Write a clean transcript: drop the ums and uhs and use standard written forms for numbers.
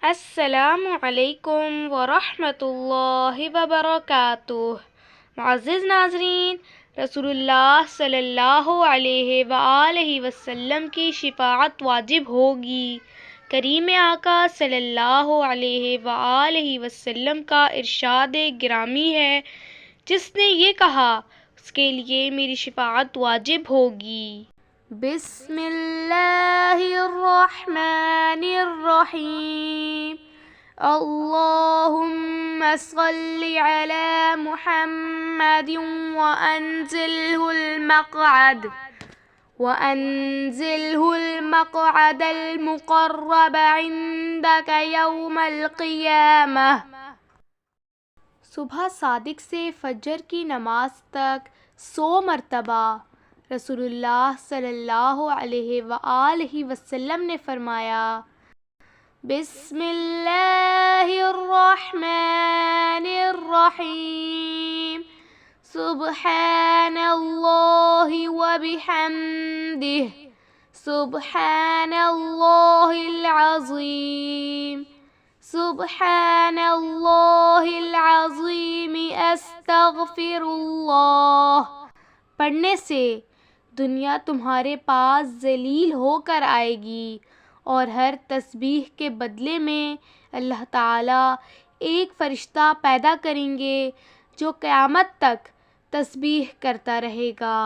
السلام علیکم ورحمۃ اللہ وبرکاتہ۔ معزز ناظرین، رسول اللہ صلی اللہ علیہ وآلہ وسلم کی شفاعت واجب ہوگی۔ کریم آقا صلی اللہ علیہ وآلہ وسلم کا ارشاد گرامی ہے، جس نے یہ کہا اس کے لیے میری شفاعت واجب ہوگی۔ بسم اللہ الرحمن الرحیم۔ اللہم صل علی محمد وأنزله المقعد المقرب عندك یوم القیامہ۔ صبح صادق سے فجر کی نماز تک 100 مرتبہ رسول اللہ صلی اللہ علیہ وآلہ وسلم نے فرمایا، بسم اللہ الرحمن الرحیم، سبحان اللہ وبحمدہ، سبحان اللہ العظیم، سبحان اللہ العظیم، استغفر اللہ۔ پڑھنے سے دنیا تمہارے پاس ذلیل ہو کر آئے گی، اور ہر تسبیح کے بدلے میں اللہ تعالیٰ ایک فرشتہ پیدا کریں گے جو قیامت تک تسبیح کرتا رہے گا۔